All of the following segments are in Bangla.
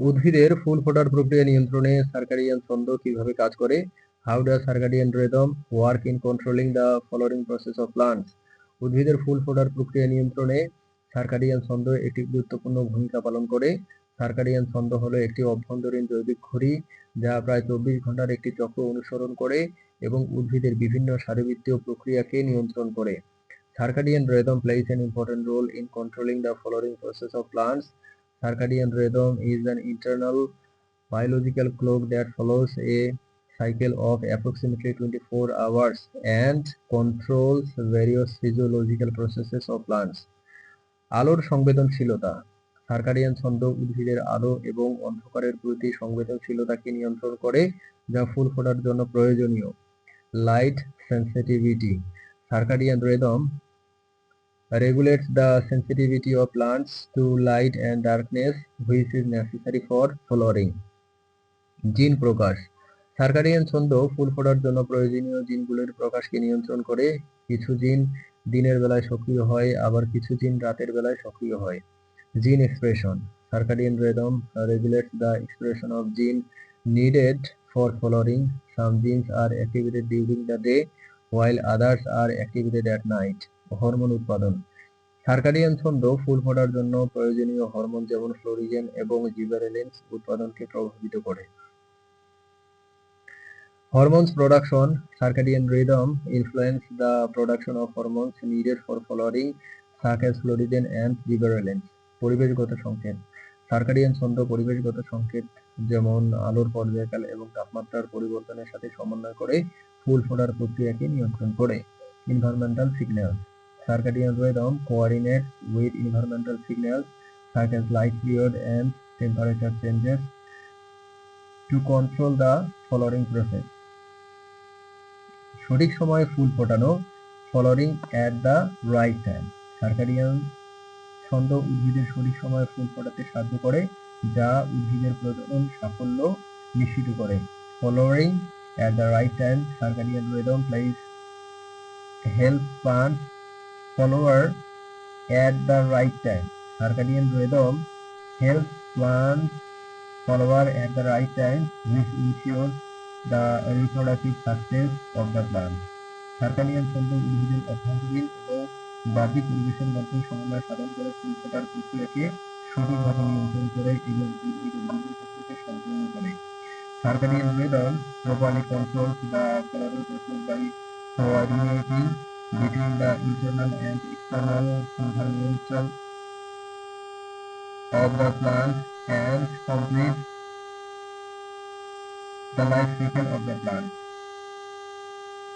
উদ্ভিদের ফুল ফোটার প্রক্রিয়া নিয়ন্ত্রণে সার্কাডিয়ান ছন্দ কিভাবে কাজ করে? How does circadian rhythm work in controlling the following process of plants? উদ্ভিদের ফুল ফোটার প্রক্রিয়া নিয়ন্ত্রণে সার্কাডিয়ান ছন্দ একটি গুরুত্বপূর্ণ ভূমিকা পালন করে। সার্কাডিয়ান ছন্দ হলো একটি অভ্যন্তরীণ জৈবিক ঘড়ি যা প্রায় 24 ঘন্টার একটি চক্র অনুসরণ করে এবং উদ্ভিদের বিভিন্ন শারীরবৃত্তীয় প্রক্রিয়াকে নিয়ন্ত্রণ করে। Circadian rhythm plays an important role in controlling the flowering process of plants. Circadian rhythm is an internal biological clock that follows a cycle of approximately 24 hours and controls various physiological processes of plants. আলোর সংবেদনশীলতা সার্কাডিয়ান ছন্দ উদ্ভিদের আলো এবং অন্ধকারের প্রতি সংবেদনশীলতাকে নিয়ন্ত্রণ করে, যা ফুল ফোটার জন্য প্রয়োজনীয়। Light sensitivity circadian rhythm regulates the sensitivity of plants to light and darkness, which is necessary for flowering. জিন প্রকাশ সার্কাডিয়ান ছন্দ ফুল ফোটার জন্য প্রয়োজনীয় জিনগুলির প্রকাশকে নিয়ন্ত্রণ করে। কিছু জিন দিনের বেলায় সক্রিয় হয়, আবার কিছু জিন রাতের বেলায় সক্রিয় হয়। জিন expression circadian rhythm regulates the expression of gene needed for flowering. Some genes are activated during the day while others are activated at night. Hormone উৎপাদন সার্কাডিয়ান ছন্দ ফুল ফোটার জন্য প্রয়োজনীয় হরমোন যেমন ফ্লোরিজেন এবং জিবারেলিনস উৎপাদনকে প্রভাবিত করে। Hormones production circadian rhythm influence the production of hormones needed for flowering, such as fluoridin and gibberellins. পরিবেশগত সংকেত সার্কাডিয়ান ছন্দ পরিবেশগত সংকেত যেমন আলোর পর্যায়কাল এবং তাপমাত্রার পরিবর্তনের সাথে সমন্বয় করে ফুল ফোটার প্রক্রিয়াকে নিয়ন্ত্রণ করে। Environmental signals circadian rhythm coordinates with environmental signals such as light period and temperature changes to control the flowering process. সঠিক সময়ে ফুল ফোটানো flowering at the right time circadian ছন্দ উদ্ভিদের সঠিক সময়ে ফুল ফোটাতে সাহায্য করে, যা উদ্ভিদের প্রজনন সাফল্য নিশ্চিত করে। Flowering at the right time circadian rhythm place help plant follower at the right time circadian rhythm help plant follower at the right time which ensures the reproductive success of the plant. Circadian ছন্দ উদ্ভিদের অভ্যন্তরীণ এবং বাহ্যিক পরিবেশের মধ্যে সমন্বয় সাধন করে ফুল ফোটার প্রক্রিয়াকে সঠিকভাবে নিয়ন্ত্রণ করে এবং উদ্ভিদের বিভিন্ন প্রক্রিয়াকে সম্পূর্ণ করে। Circadian rhythm properly controls the flowering process by coordinating between the internal and external environmental of the plant and completes the life cycle of the plant.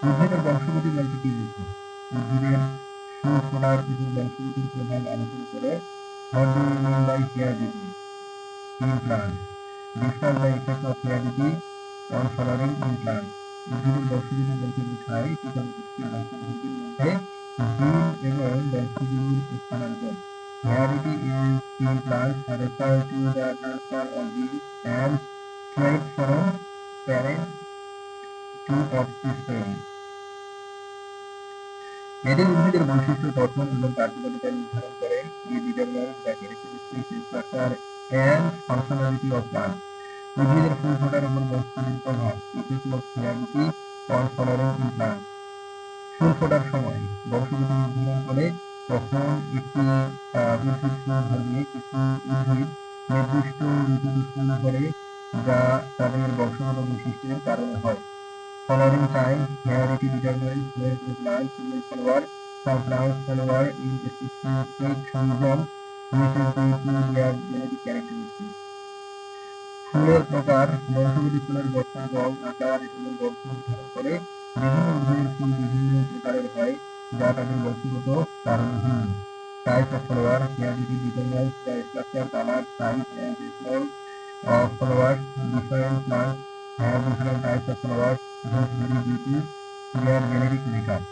উদ্ভিদের বংশগতি বলতে কি বুঝো? উদ্ভিদের ফুল ফোটার এবং বংশগতির প্রভাব আলোচনা করে। What do you mean by heredity in plants? Describe the effect of heredity on flowering in plants. উদ্ভিদের বংশগতি বলতে বোঝায় পিতামাতার বংশগতির মধ্যে জিন এবং বংশগতির স্থানান্তর। Heredity in plants refers to the transfer of genes and traits from parent to offspring. এটি উদ্ভিদের বৈশিষ্ট্য, গঠন এবং কার্যকারিতা নির্ধারণ করে। It determines the characteristics, structure and functionality of plants. উদ্ভিদের ফুল ফোটার উপর বংশগতির প্রভাব effect of heredity on flowering in plants. ফুল ফোটার সময় বংশগতি নির্ধারণ করে কখন একটি উদ্ভিদ ফুল ধরবে। কিছু উদ্ভিদ নির্দিষ্ট ঋতুতে ফুল ধরে, যা তাদের বংশগত বৈশিষ্ট্যের কারণে হয়। Flowering time heredity determines when the plant will flower. Some plants flower in a specific season, which is due to their genetic characteristics. ফুলের প্রকার বংশগতি ফুলের গঠন, রং, আকার এবং বংশ নির্ধারণ করে। বিভিন্ন উদ্ভিদের ফুল বিভিন্ন প্রকারের হয়, যা তাদের বংশগত কারণে ভিন্ন। Type of flower heredity determines the structure, color, size and smell of flowers. Different plants have different types of flowers, which vary due to their genetic makeup.